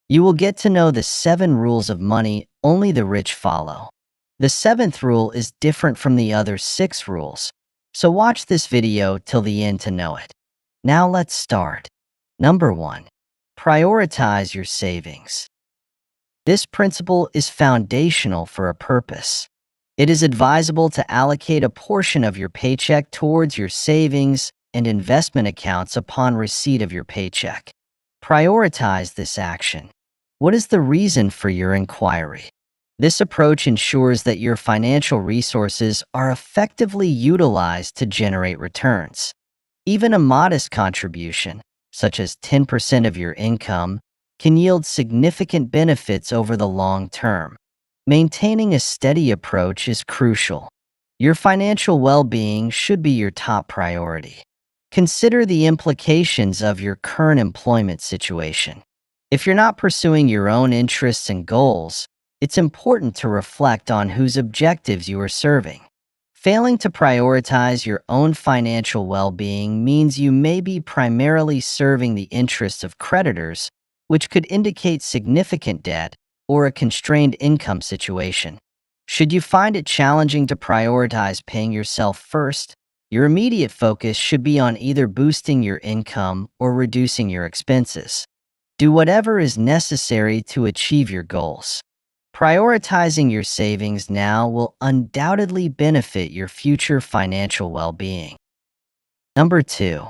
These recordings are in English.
You will get to know the 7 rules of money only the rich follow. The 7th rule is different from the other 6 rules, so watch this video till the end to know it. Now let's start. Number 1. Prioritize your savings. This principle is foundational for a purpose. It is advisable to allocate a portion of your paycheck towards your savings and investment accounts upon receipt of your paycheck. Prioritize this action. What is the reason for your inquiry? This approach ensures that your financial resources are effectively utilized to generate returns. Even a modest contribution, such as 10% of your income, can yield significant benefits over the long term. Maintaining a steady approach is crucial. Your financial well-being should be your top priority. Consider the implications of your current employment situation. If you're not pursuing your own interests and goals, it's important to reflect on whose objectives you are serving. Failing to prioritize your own financial well-being means you may be primarily serving the interests of creditors, which could indicate significant debt or a constrained income situation. Should you find it challenging to prioritize paying yourself first, your immediate focus should be on either boosting your income or reducing your expenses. Do whatever is necessary to achieve your goals. Prioritizing your savings now will undoubtedly benefit your future financial well-being. Number 2.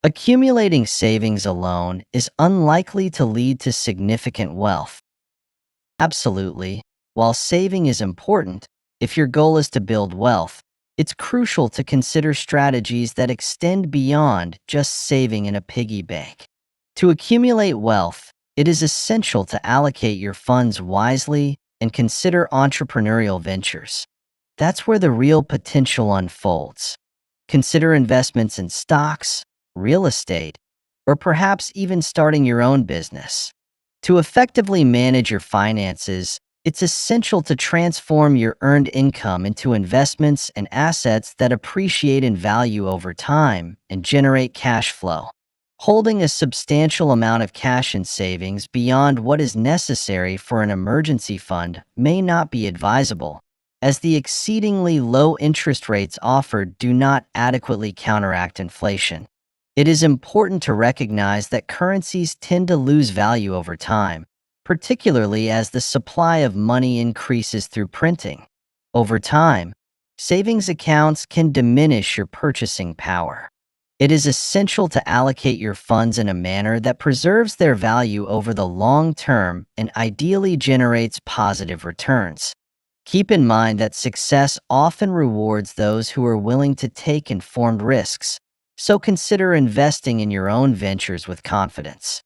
Accumulating savings alone is unlikely to lead to significant wealth. Absolutely. While saving is important, if your goal is to build wealth, it's crucial to consider strategies that extend beyond just saving in a piggy bank. To accumulate wealth, it is essential to allocate your funds wisely and consider entrepreneurial ventures. That's where the real potential unfolds. Consider investments in stocks, real estate, or perhaps even starting your own business. To effectively manage your finances, it's essential to transform your earned income into investments and assets that appreciate in value over time and generate cash flow. Holding a substantial amount of cash in savings beyond what is necessary for an emergency fund may not be advisable, as the exceedingly low interest rates offered do not adequately counteract inflation. It is important to recognize that currencies tend to lose value over time, particularly as the supply of money increases through printing. Over time, savings accounts can diminish your purchasing power. It is essential to allocate your funds in a manner that preserves their value over the long term and ideally generates positive returns. Keep in mind that success often rewards those who are willing to take informed risks, so consider investing in your own ventures with confidence.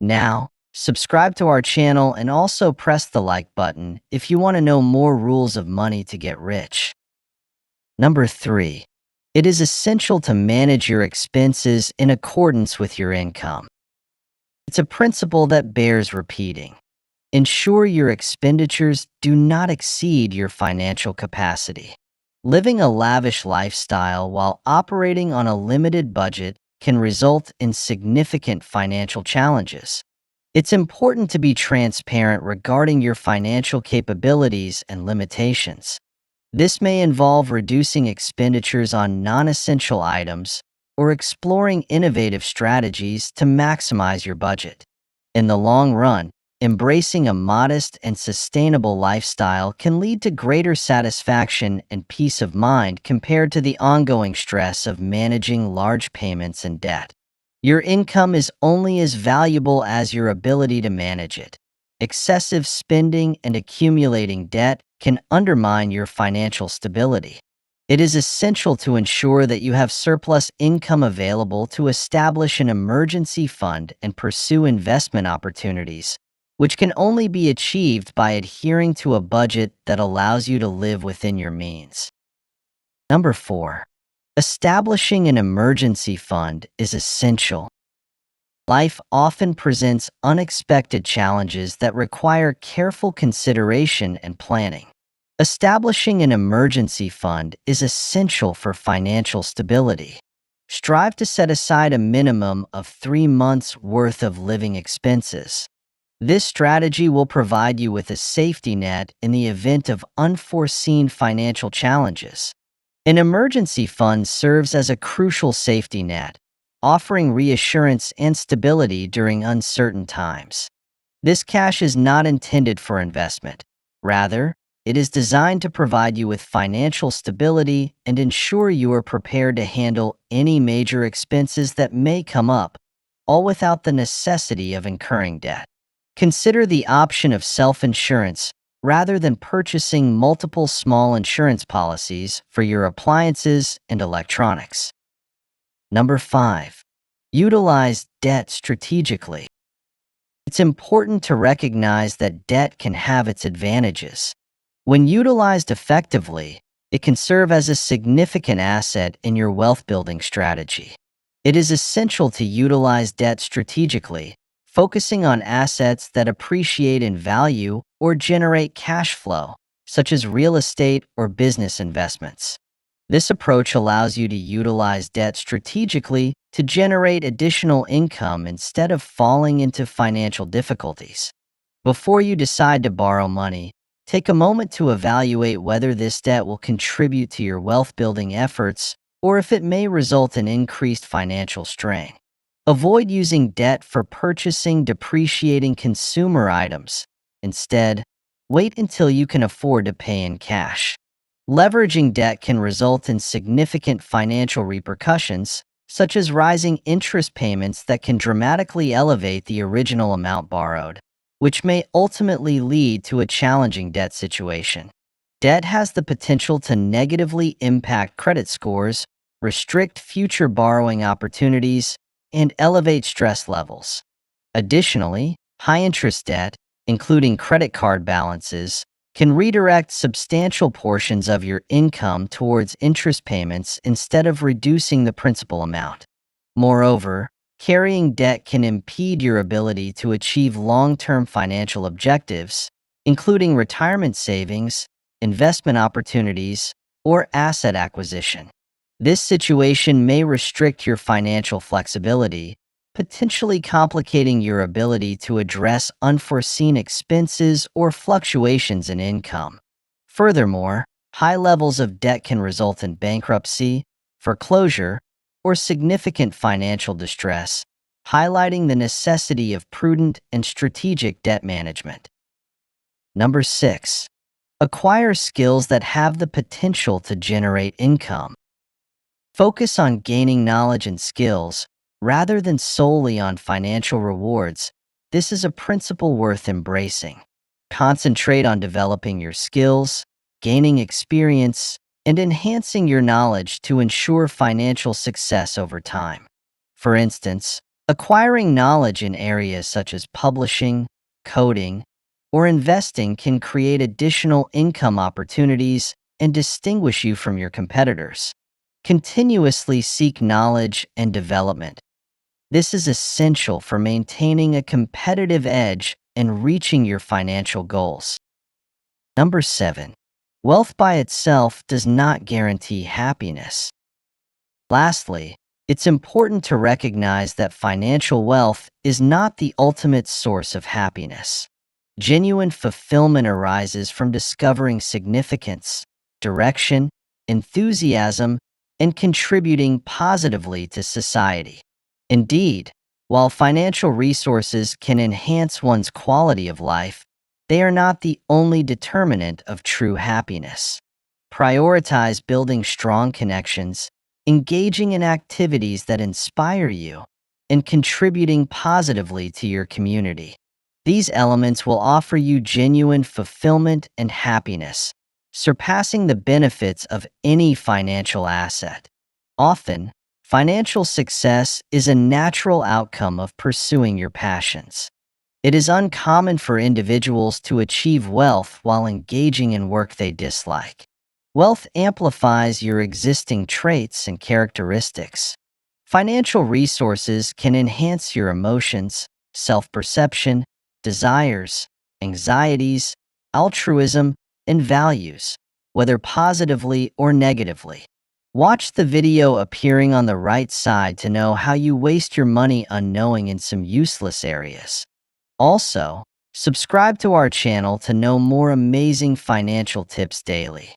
Now, subscribe to our channel and also press the like button if you want to know more rules of money to get rich. Number 3. It is essential to manage your expenses in accordance with your income. It's a principle that bears repeating. Ensure your expenditures do not exceed your financial capacity. Living a lavish lifestyle while operating on a limited budget can result in significant financial challenges. It's important to be transparent regarding your financial capabilities and limitations. This may involve reducing expenditures on non-essential items or exploring innovative strategies to maximize your budget. In the long run, embracing a modest and sustainable lifestyle can lead to greater satisfaction and peace of mind compared to the ongoing stress of managing large payments and debt. Your income is only as valuable as your ability to manage it. Excessive spending and accumulating debt can undermine your financial stability. It is essential to ensure that you have surplus income available to establish an emergency fund and pursue investment opportunities, which can only be achieved by adhering to a budget that allows you to live within your means. Number 4. Establishing an emergency fund is essential. Life often presents unexpected challenges that require careful consideration and planning. Establishing an emergency fund is essential for financial stability. Strive to set aside a minimum of 3 months' worth of living expenses. This strategy will provide you with a safety net in the event of unforeseen financial challenges. An emergency fund serves as a crucial safety net, offering reassurance and stability during uncertain times. This cash is not intended for investment. Rather, it is designed to provide you with financial stability and ensure you are prepared to handle any major expenses that may come up, all without the necessity of incurring debt. Consider the option of self-insurance rather than purchasing multiple small insurance policies for your appliances and electronics. Number 5. Utilize debt strategically. It's important to recognize that debt can have its advantages. When utilized effectively, it can serve as a significant asset in your wealth-building strategy. It is essential to utilize debt strategically, focusing on assets that appreciate in value or generate cash flow, such as real estate or business investments. This approach allows you to utilize debt strategically to generate additional income instead of falling into financial difficulties. Before you decide to borrow money, take a moment to evaluate whether this debt will contribute to your wealth-building efforts or if it may result in increased financial strain. Avoid using debt for purchasing depreciating consumer items. Instead, wait until you can afford to pay in cash. Leveraging debt can result in significant financial repercussions, such as rising interest payments that can dramatically elevate the original amount borrowed, which may ultimately lead to a challenging debt situation. Debt has the potential to negatively impact credit scores, restrict future borrowing opportunities, and elevate stress levels. Additionally, high-interest debt, including credit card balances, can redirect substantial portions of your income towards interest payments instead of reducing the principal amount. Moreover, carrying debt can impede your ability to achieve long-term financial objectives, including retirement savings, investment opportunities, or asset acquisition. This situation may restrict your financial flexibility, potentially complicating your ability to address unforeseen expenses or fluctuations in income. Furthermore, high levels of debt can result in bankruptcy, foreclosure, or significant financial distress, highlighting the necessity of prudent and strategic debt management. Number 6. Acquire skills that have the potential to generate income. Focus on gaining knowledge and skills, rather than solely on financial rewards. This is a principle worth embracing. Concentrate on developing your skills, gaining experience, and enhancing your knowledge to ensure financial success over time. For instance, acquiring knowledge in areas such as publishing, coding, or investing can create additional income opportunities and distinguish you from your competitors. Continuously seek knowledge and development. This is essential for maintaining a competitive edge and reaching your financial goals. Number 7. Wealth by itself does not guarantee happiness. Lastly, it's important to recognize that financial wealth is not the ultimate source of happiness. Genuine fulfillment arises from discovering significance, direction, enthusiasm, and contributing positively to society. Indeed, while financial resources can enhance one's quality of life, they are not the only determinant of true happiness. Prioritize building strong connections, engaging in activities that inspire you, and contributing positively to your community. These elements will offer you genuine fulfillment and happiness, surpassing the benefits of any financial asset. Often, financial success is a natural outcome of pursuing your passions. It is uncommon for individuals to achieve wealth while engaging in work they dislike. Wealth amplifies your existing traits and characteristics. Financial resources can enhance your emotions, self-perception, desires, anxieties, altruism, and values, whether positively or negatively. Watch the video appearing on the right side to know how you waste your money unknowing in some useless areas. Also, subscribe to our channel to know more amazing financial tips daily.